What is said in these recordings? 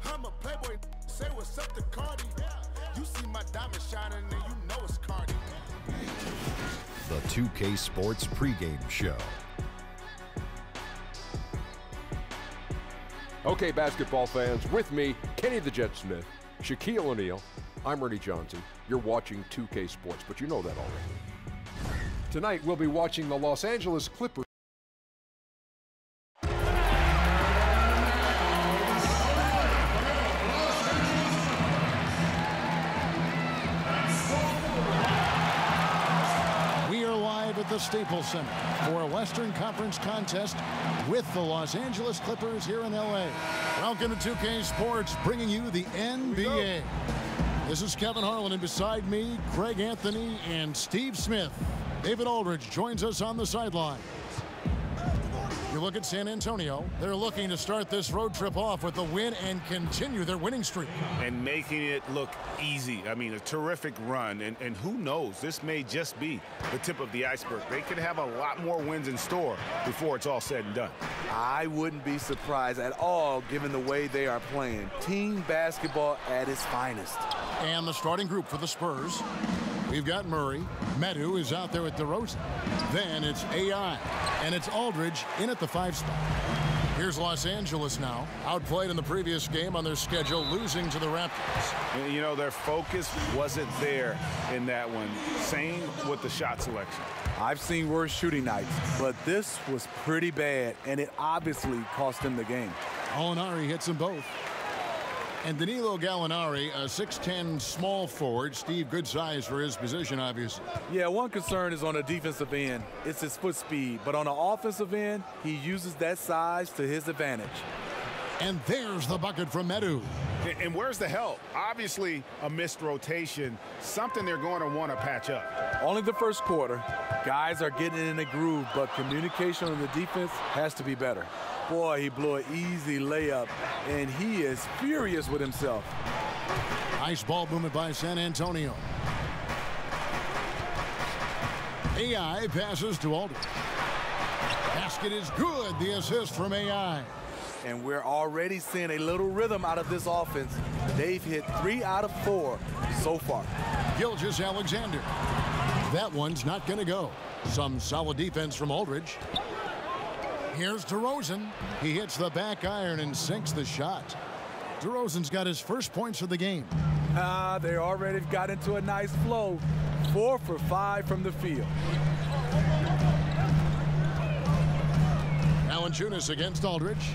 I'm a playboy, say what's up to Cardi. You see my diamond shining and you know it's Cardi. The 2K Sports pregame show. Okay, basketball fans, with me, Kenny the Jet Smith, Shaquille O'Neal, I'm Ernie Johnson. You're watching 2K Sports, but you know that already. Tonight, we'll be watching the Los Angeles Clippers. At the Staples Center for a Western Conference contest with the Los Angeles Clippers here in LA. Welcome to 2K Sports, bringing you the NBA. This is Kevin Harlan, and beside me, Greg Anthony and Steve Smith. David Aldridge joins us on the sideline. You look at San Antonio. They're looking to start this road trip off with a win and continue their winning streak. And making it look easy. I mean, a terrific run. And who knows, this may just be the tip of the iceberg. They could have a lot more wins in store before it's all said and done. I wouldn't be surprised at all given the way they are playing. Team basketball at its finest. And the starting group for the Spurs. We've got Murray. Medu is out there at DeRozan. Then it's AI. And it's Aldridge in at the 5 spot. Here's Los Angeles now. Outplayed in the previous game on their schedule, losing to the Raptors. You know, their focus wasn't there in that one. Same with the shot selection. I've seen worse shooting nights, but this was pretty bad, and it obviously cost them the game. Gallinari hits them both. And Danilo Gallinari, a 6'10" small forward. Steve, good size for his position, obviously. Yeah, one concern is on the defensive end. It's his foot speed. But on the offensive end, he uses that size to his advantage. And there's the bucket from Medu. And where's the help? Obviously, a missed rotation, something they're going to want to patch up. Only the first quarter. Guys are getting in a groove, but communication on the defense has to be better. Boy, he blew an easy layup, and he is furious with himself. Nice ball movement by San Antonio. AI passes to Aldridge. Basket is good. The assist from AI. And we're already seeing a little rhythm out of this offense. They've hit 3 out of 4 so far. Gilgeous-Alexander. That one's not going to go. Some solid defense from Aldridge. Here's DeRozan. He hits the back iron and sinks the shot. DeRozan's got his first points of the game. They already got into a nice flow. 4 for 5 from the field. Valanciunas against Aldridge.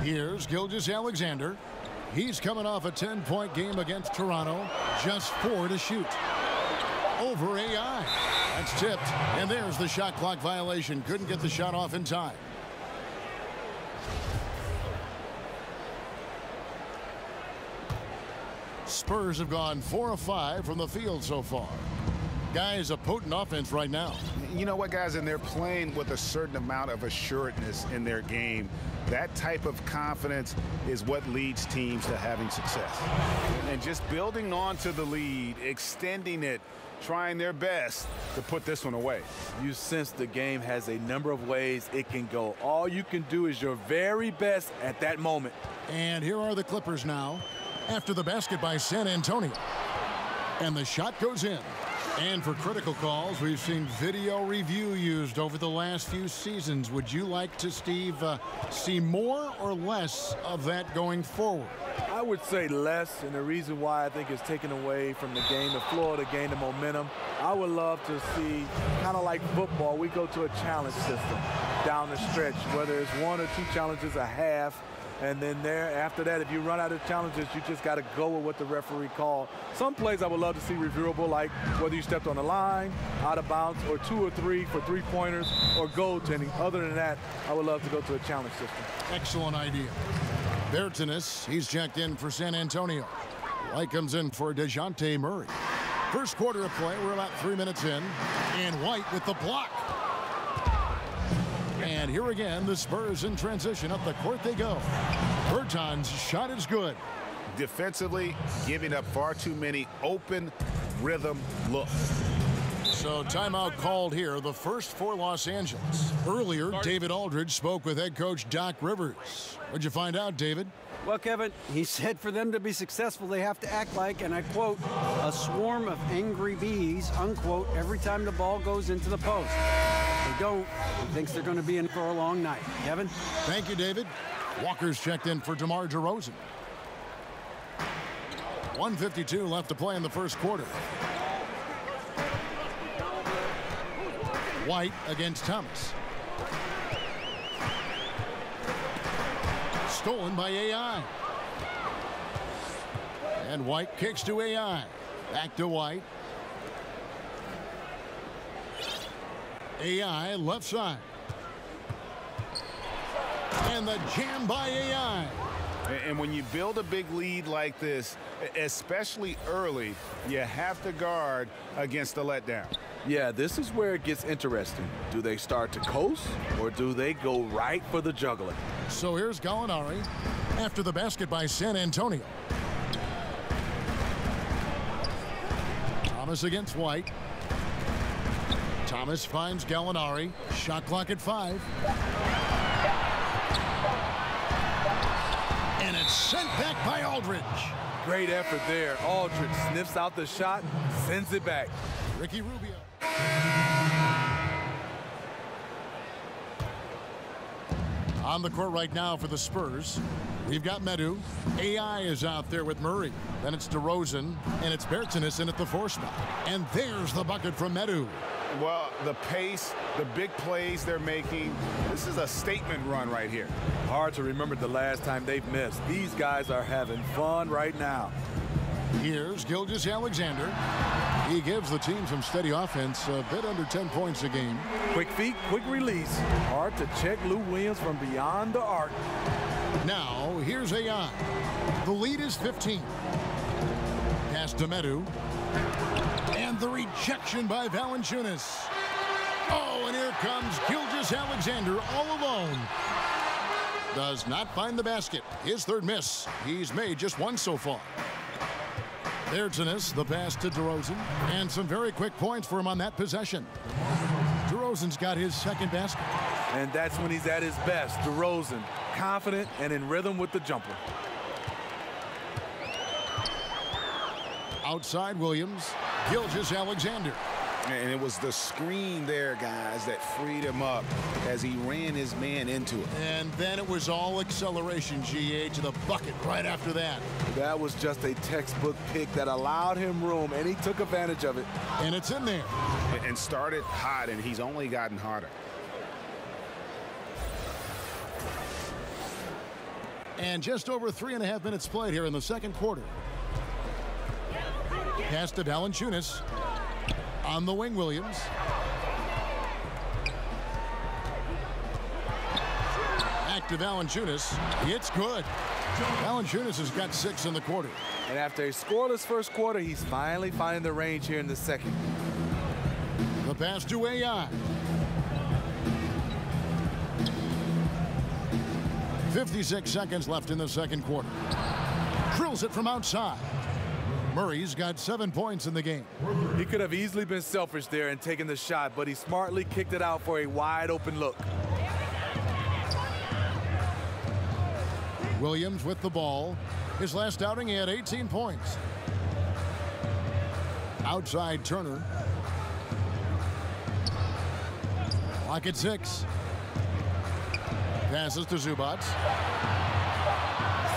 Here's Gilgeous-Alexander. He's coming off a 10-point game against Toronto. Just 4 to shoot. Over AI. That's tipped. And there's the shot clock violation. Couldn't get the shot off in time. Spurs have gone 4 of 5 from the field so far. Guys, a potent offense right now. You know what, guys? And they're playing with a certain amount of assuredness in their game. That type of confidence is what leads teams to having success. And just building on to the lead, extending it, trying their best to put this one away. You sense the game has a number of ways it can go. All you can do is your very best at that moment. And here are the Clippers now after the basket by San Antonio. And the shot goes in. And for critical calls, we've seen video review used over the last few seasons. Would you like to, Steve, see more or less of that going forward? I would say less, and the reason why I think it's taken away from the game, the flow of the game, the momentum. I would love to see, kind of like football, we go to a challenge system down the stretch, whether it's 1 or 2 challenges a half. And then after that, if you run out of challenges, you just got to go with what the referee called. Some plays I would love to see reviewable, like whether you stepped on the line, out of bounds, or 2 or 3 for 3-pointers, or goaltending. Other than that, I would love to go to a challenge system. Excellent idea. Bertans, he's checked in for San Antonio. White comes in for DeJounte Murray. First quarter of play, we're about 3 minutes in. And White with the block. And here again, the Spurs in transition. Up the court they go. Bertans' shot is good. Defensively, giving up far too many open rhythm looks. So timeout called here, the first for Los Angeles. Earlier, David Aldridge spoke with head coach Doc Rivers. What'd you find out, David? Well, Kevin, he said for them to be successful, they have to act like, and I quote, a swarm of angry bees, unquote, every time the ball goes into the post. If they don't, he thinks they're going to be in for a long night. Kevin? Thank you, David. Walker's checked in for DeMar DeRozan. 1:52 left to play in the first quarter. White against Thomas. Stolen by AI. And White kicks to AI. Back to White. AI left side. And the jam by AI. And when you build a big lead like this, especially early, you have to guard against the letdown. Yeah, this is where it gets interesting. Do they start to coast, or do they go right for the juggler? So here's Gallinari after the basket by San Antonio. Thomas against White. Thomas finds Gallinari. Shot clock at 5. And it's sent back by Aldridge. Great effort there. Aldridge sniffs out the shot, sends it back. Ricky Rubio. On the court right now for the Spurs, we've got Medu. AI is out there with Murray. Then it's DeRozan, and it's Bertans in at the 4 spot. And there's the bucket from Medu. Well, the pace, the big plays they're making, this is a statement run right here. Hard to remember the last time they've missed. These guys are having fun right now. Here's Gilgeous-Alexander. He gives the team some steady offense, a bit under 10 points a game. Quick feet, quick release. Hard to check Lou Williams from beyond the arc. Now, here's AI. The lead is 15. Pass to Medu. And the rejection by Valanciunas. Oh, and here comes Gilgeous-Alexander all alone. Does not find the basket. His third miss. He's made just one so far. Bertans, the pass to DeRozan, and some very quick points for him on that possession. DeRozan's got his second basket. And that's when he's at his best. DeRozan, confident and in rhythm with the jumper. Outside Williams, Gilgeous-Alexander. And it was the screen there, guys, that freed him up as he ran his man into it. And then it was all acceleration, GA, to the bucket right after that. That was just a textbook pick that allowed him room, and he took advantage of it. And it's in there. And started hot, and he's only gotten hotter. And just over 3.5 minutes played here in the second quarter. Pass to Valanciunas. On the wing, Williams. Back to Valanciunas. It's good. Valanciunas has got 6 in the quarter. And after a scoreless first quarter, he's finally finding the range here in the second. The pass to AI. 56 seconds left in the second quarter. Drills it from outside. Murray's got 7 points in the game. He could have easily been selfish there and taken the shot, but he smartly kicked it out for a wide open look. Williams with the ball. His last outing, he had 18 points. Outside Turner. Clock at 6. Passes to Zubac.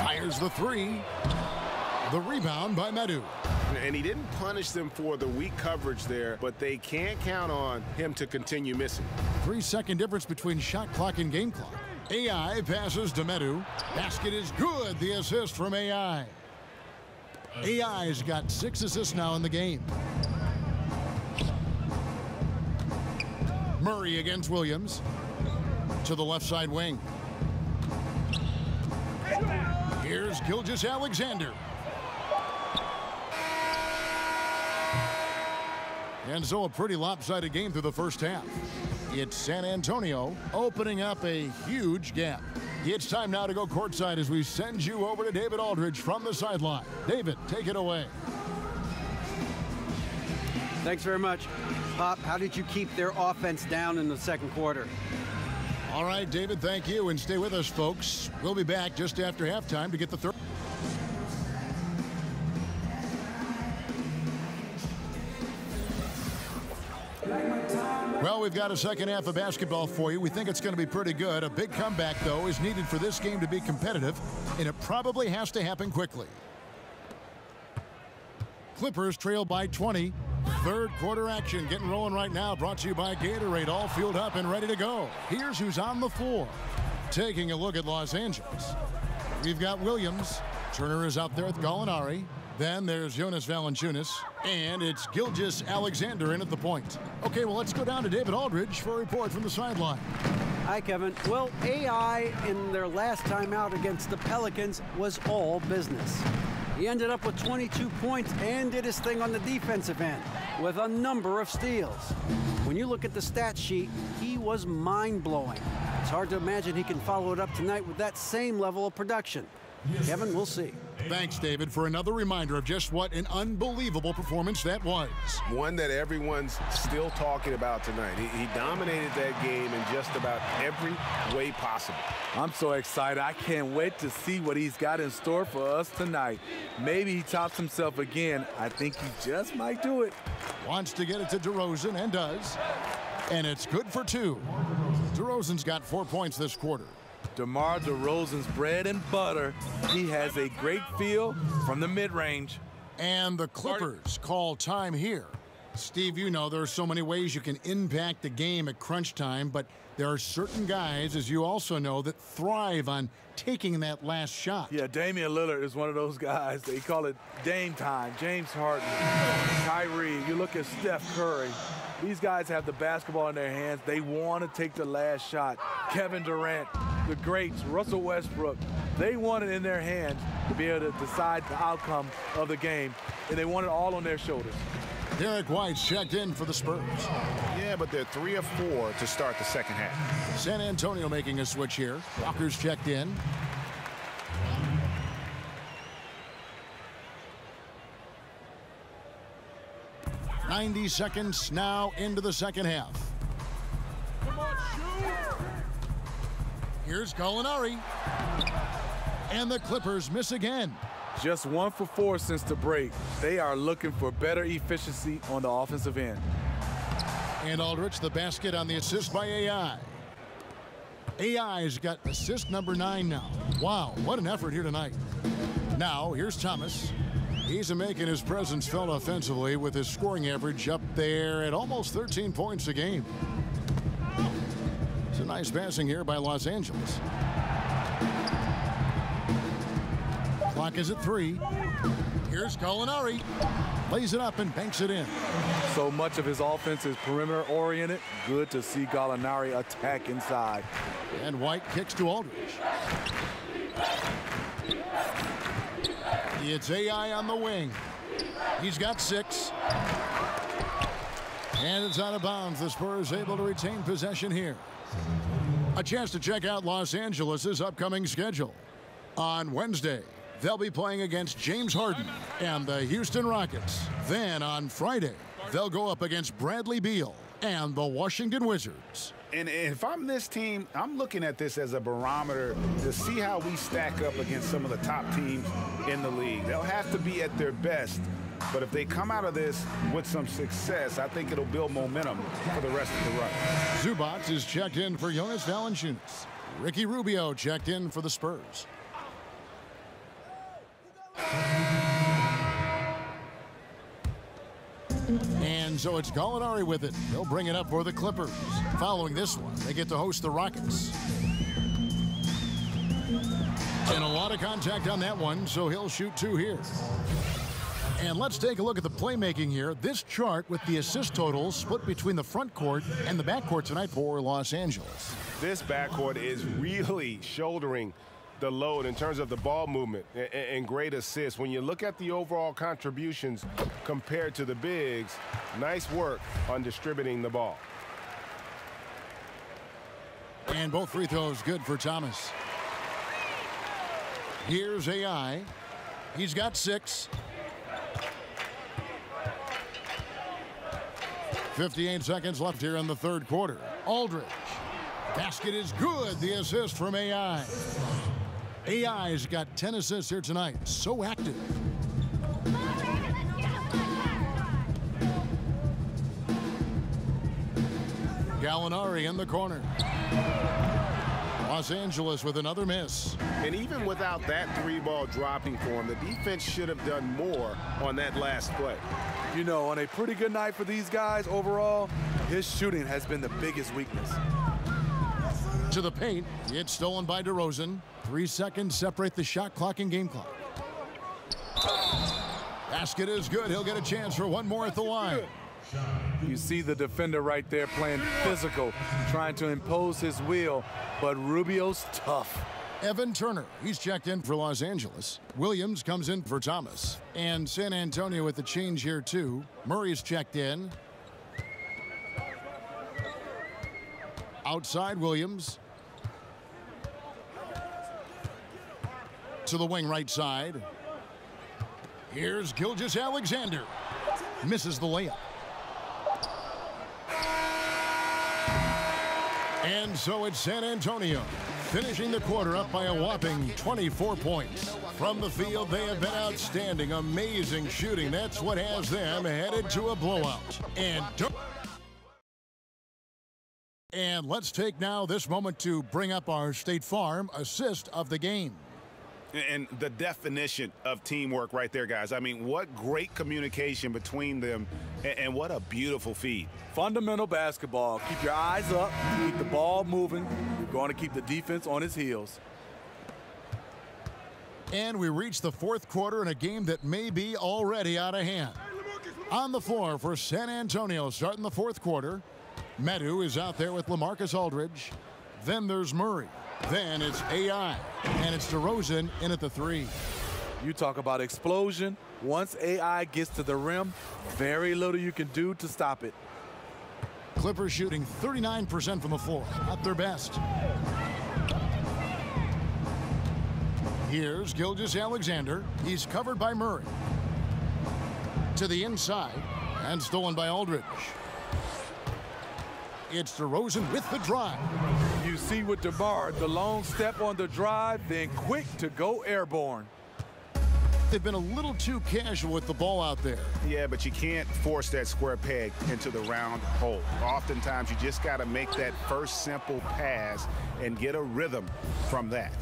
Fires the 3. The rebound by Medu. And he didn't punish them for the weak coverage there, but they can't count on him to continue missing. 3-second difference between shot clock and game clock. AI passes to Medu. Basket is good. The assist from AI. AI's got 6 assists now in the game. Murray against Williams. To the left side wing. Here's Gilgeous-Alexander. And so a pretty lopsided game through the first half. It's San Antonio opening up a huge gap. It's time now to go courtside as we send you over to David Aldridge from the sideline. David, take it away. Thanks very much. Pop, how did you keep their offense down in the second quarter? All right, David, thank you. And stay with us, folks. We'll be back just after halftime to get the third. Well, we've got a second half of basketball for you. We think it's going to be pretty good. A big comeback, though, is needed for this game to be competitive, and it probably has to happen quickly. Clippers trail by 20. Third quarter action getting rolling right now, brought to you by Gatorade, all fueled up and ready to go. Here's who's on the floor. Taking a look at Los Angeles. We've got Williams. Turner is out there with Gallinari. Then there's Jonas Valanciunas, and it's Gilgeous-Alexander in at the point. Okay, well, let's go down to David Aldridge for a report from the sideline. Hi, Kevin. Well, AI in their last time out against the Pelicans was all business. He ended up with 22 points and did his thing on the defensive end with a number of steals. When you look at the stat sheet, he was mind-blowing. It's hard to imagine he can follow it up tonight with that same level of production. Kevin, we'll see. Thanks, David, for another reminder of just what an unbelievable performance that was. One that everyone's still talking about tonight. He dominated that game in just about every way possible. I'm so excited. I can't wait to see what he's got in store for us tonight. Maybe he tops himself again. I think he just might do it. Wants to get it to DeRozan and does. And it's good for 2. DeRozan's got 4 points this quarter. DeMar DeRozan's bread and butter. He has a great feel from the mid-range. And the Clippers call time here. Steve, you know there are so many ways you can impact the game at crunch time, but there are certain guys, as you also know, that thrive on taking that last shot. Yeah, Damian Lillard is one of those guys. They call it Dame time. James Harden, Kyrie. You look at Steph Curry. These guys have the basketball in their hands. They want to take the last shot. Kevin Durant, the greats, Russell Westbrook, they want it in their hands to be able to decide the outcome of the game, and they want it all on their shoulders. Derek White's checked in for the Spurs. Yeah, but they're 3 of 4 to start the second half. San Antonio making a switch here. Walker's checked in. "90 seconds now into the second half. Come on, shoot! Here's Gallinari. And the Clippers miss again. Just 1 for 4 since the break. They are looking for better efficiency on the offensive end. And Aldridge, the basket on the assist by AI. AI's got assist number 9 now. Wow, what an effort here tonight. Now, here's Thomas. He's making his presence felt offensively with his scoring average up there at almost 13 points a game. It's a nice passing here by Los Angeles. Clock is at 3. Here's Gallinari. Lays it up and banks it in. So much of his offense is perimeter oriented. Good to see Gallinari attack inside. And White kicks to Aldridge. It's AI on the wing. He's got 6. And it's out of bounds. The Spurs able to retain possession here. A chance to check out Los Angeles' upcoming schedule. On Wednesday, they'll be playing against James Harden and the Houston Rockets. Then on Friday, they'll go up against Bradley Beal and the Washington Wizards. And if I'm this team, I'm looking at this as a barometer to see how we stack up against some of the top teams in the league. They'll have to be at their best, but if they come out of this with some success, I think it'll build momentum for the rest of the run. Zubac is checked in for Jonas Valanciunas. Ricky Rubio checked in for the Spurs. And so it's Gallinari with it. They'll bring it up for the Clippers. Following this one, they get to host the Rockets. And a lot of contact on that one, so he'll shoot 2 here. And let's take a look at the playmaking here. This chart with the assist totals split between the front court and the backcourt tonight for Los Angeles. This backcourt is really shouldering the load in terms of the ball movement and great assists. When you look at the overall contributions compared to the bigs, nice work on distributing the ball. And both free throws good for Thomas. Here's AI. He's got 6. 58 seconds left here in the third quarter. Aldridge. Basket is good. The assist from AI. AI's got 10 assists here tonight. So active. Gallinari in the corner. Los Angeles with another miss. And even without that three-ball dropping for him, the defense should have done more on that last play. You know, on a pretty good night for these guys overall, his shooting has been the biggest weakness. To the paint, it's stolen by DeRozan. 3 seconds separate the shot clock and game clock. Basket is good. He'll get a chance for one more at the line. You see the defender right there playing physical, trying to impose his will, but Rubio's tough. Evan Turner, he's checked in for Los Angeles. Williams comes in for Thomas. And San Antonio with the change here too. Murray's checked in. Outside Williams. To the wing right side. Here's Gilgeous-Alexander. Misses the layup. And so it's San Antonio, finishing the quarter up by a whopping 24 points. From the field, they have been outstanding, amazing shooting. That's what has them headed to a blowout. And let's take now this moment to bring up our State Farm assist of the game. And the definition of teamwork right there, guys. I mean, what great communication between them, and what a beautiful feed. Fundamental basketball. Keep your eyes up, keep the ball moving. You're going to keep the defense on its heels. And we reach the fourth quarter in a game that may be already out of hand. On the floor for San Antonio, starting the fourth quarter, Medu is out there with LaMarcus Aldridge. Then there's Murray. Then it's AI, and it's DeRozan in at the three. You talk about explosion. Once AI gets to the rim, very little you can do to stop it. Clippers shooting 39% from the floor, at their best. Here's Gilgeous-Alexander. He's covered by Murray. To the inside, and stolen by Aldridge. It's DeRozan with the drive. You see with DeMar, the long step on the drive, then quick to go airborne. They've been a little too casual with the ball out there. Yeah, but you can't force that square peg into the round hole. Oftentimes, you just got to make that first simple pass and get a rhythm from that.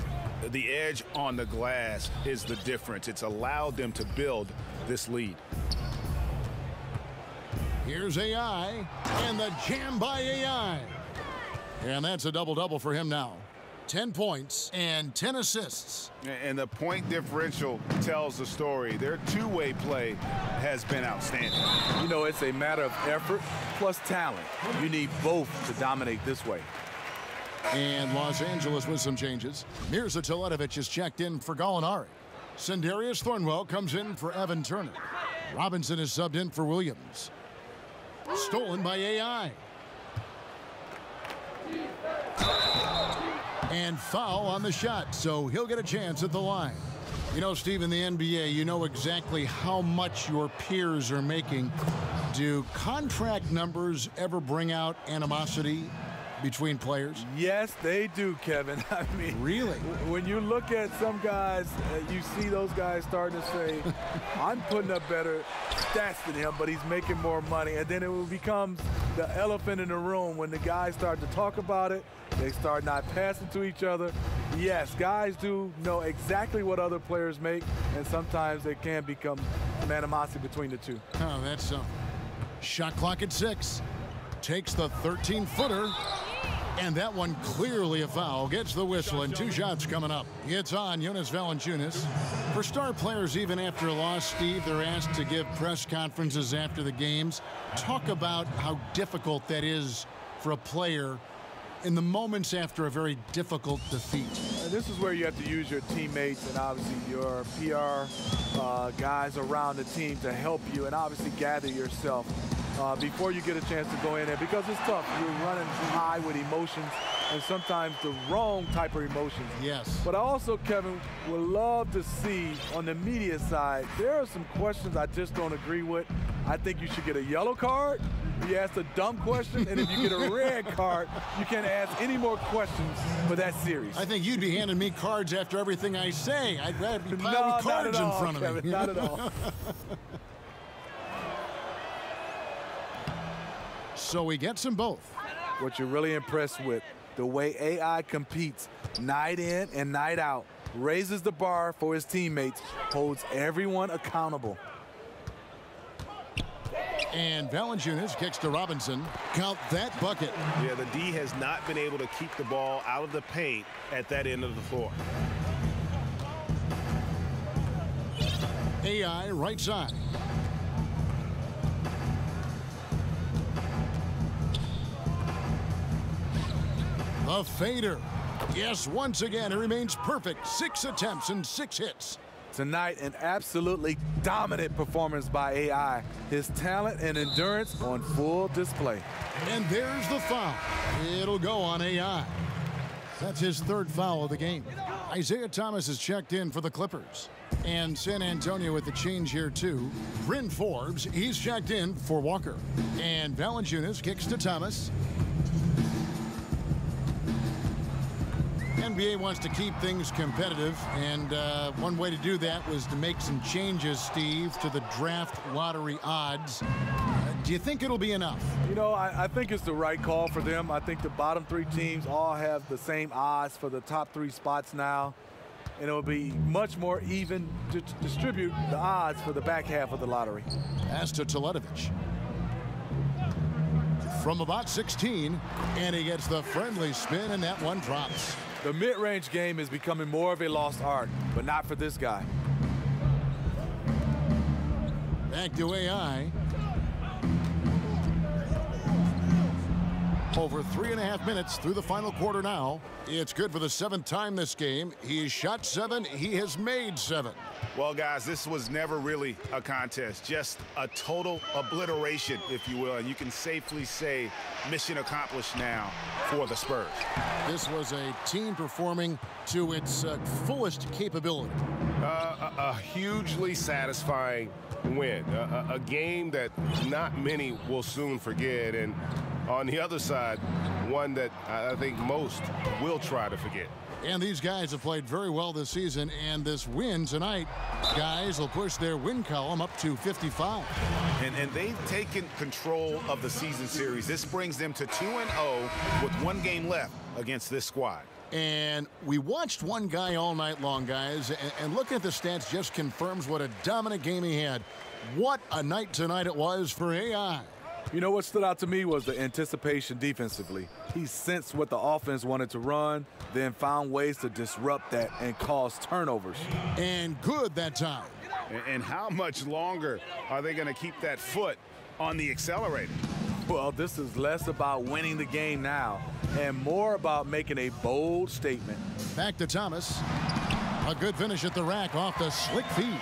The edge on the glass is the difference. It's allowed them to build this lead. Here's AI, and the jam by AI. And that's a double-double for him now. 10 points and 10 assists. And the point differential tells the story. Their two-way play has been outstanding. You know, it's a matter of effort plus talent. You need both to dominate this way. And Los Angeles with some changes. Mirza Teletovic is checked in for Gallinari. Sindarius Thornwell comes in for Evan Turner. Robinson is subbed in for Williams. Stolen by AI. And foul on the shot, so he'll get a chance at the line. You know, Steve, in the NBA, you know exactly how much your peers are making. Do contract numbers ever bring out animosity between players? Yes, they do, Kevin. I mean, really? When you look at some guys, you see those guys starting to say, I'm putting up better stats than him, but he's making more money. And then it becomes the elephant in the room when the guys start to talk about it. They start not passing to each other. Yes, guys do know exactly what other players make, and sometimes there can become an animosity between the two. Oh, that's something. Shot clock at 6. Takes the 13-footer. And that one clearly a foul. Gets the whistle, and 2 shots coming up. It's on Jonas Valanciunas. For star players, even after a loss, Steve, they're asked to give press conferences after the games. Talk about how difficult that is for a player in the moments after a very difficult defeat. And this is where you have to use your teammates and obviously your PR guys around the team to help you and obviously gather yourself before you get a chance to go in there, because it's tough. You're running high with emotions and sometimes the wrong type of emotions. Yes. But I also, Kevin, would love to see on the media side, there are some questions I just don't agree with. I think you should get a yellow card, You asked a dumb question, and if you get a red card, you can't ask any more questions for that series. I think you'd be handing me cards after everything I say. I'd rather be piling cards in front of Kevin, me. Not at all. So he gets them both. What you're really impressed with, the way AI competes night in and night out, raises the bar for his teammates, holds everyone accountable. And Valanciunas kicks to Robinson. Count that bucket. Yeah, the D has not been able to keep the ball out of the paint at that end of the floor. AI right side. The fader. Yes, once again, it remains perfect. 6 attempts and 6 hits. Tonight, an absolutely dominant performance by AI. His talent and endurance on full display. And there's the foul. It'll go on AI. That's his 3rd foul of the game. Isaiah Thomas is checked in for the Clippers. And San Antonio with the change here, too. Bryn Forbes, he's checked in for Walker. And Valanciunas kicks to Thomas. NBA wants to keep things competitive, and one way to do that was to make some changes, Steve, to the draft lottery odds. Do you think it'll be enough? You know, I think it's the right call for them. I think the bottom 3 teams all have the same odds for the top 3 spots now, and it'll be much more even to distribute the odds for the back half of the lottery. As to Teletovic. From about 16, and he gets the friendly spin, and that one drops. The mid-range game is becoming more of a lost art, but not for this guy. Back to AI. Over 3.5 minutes through the final quarter now. It's good for the 7th time this game. He has shot 7. He has made 7. Well, guys, this was never really a contest, just a total obliteration, if you will. And you can safely say mission accomplished now for the Spurs. This was a team performing to its fullest capability. A hugely satisfying win. A game that not many will soon forget. And on the other side, one that I think most will try to forget. And these guys have played very well this season, and this win tonight, guys, will push their win column up to 55. And they've taken control of the season series. This brings them to 2-0 with 1 game left against this squad. And we watched one guy all night long, guys, and looking at the stats just confirms what a dominant game he had. What a night tonight it was for AI. You know what stood out to me was the anticipation defensively. He sensed what the offense wanted to run, then found ways to disrupt that and cause turnovers. And good that time. And how much longer are they going to keep that foot on the accelerator? Well, this is less about winning the game now and more about making a bold statement. Back to Thomas. A good finish at the rack off the slick feed.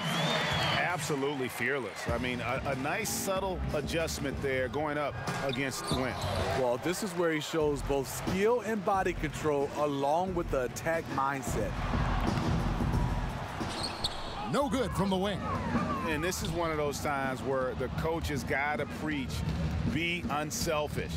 Absolutely fearless. I mean, a nice subtle adjustment there going up against Wynn. Well, this is where he shows both skill and body control along with the attack mindset. No good from the wing. And this is one of those times where the coach has got to preach, be unselfish.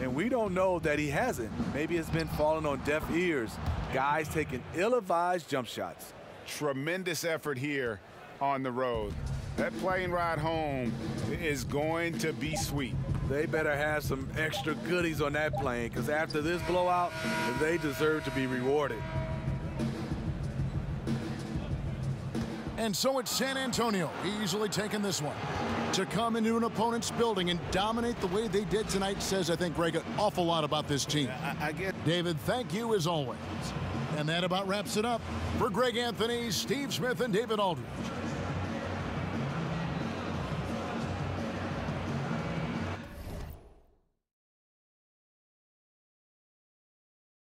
And we don't know that he hasn't. Maybe it's been falling on deaf ears. Guys taking ill-advised jump shots. Tremendous effort here on the road. That plane ride home is going to be sweet. They better have some extra goodies on that plane, because after this blowout, they deserve to be rewarded. And so it's San Antonio, easily taking this one. To come into an opponent's building and dominate the way they did tonight says, I think, Greg, an awful lot about this team. I get David, thank you as always. And that about wraps it up. For Greg Anthony, Steve Smith, and David Aldridge,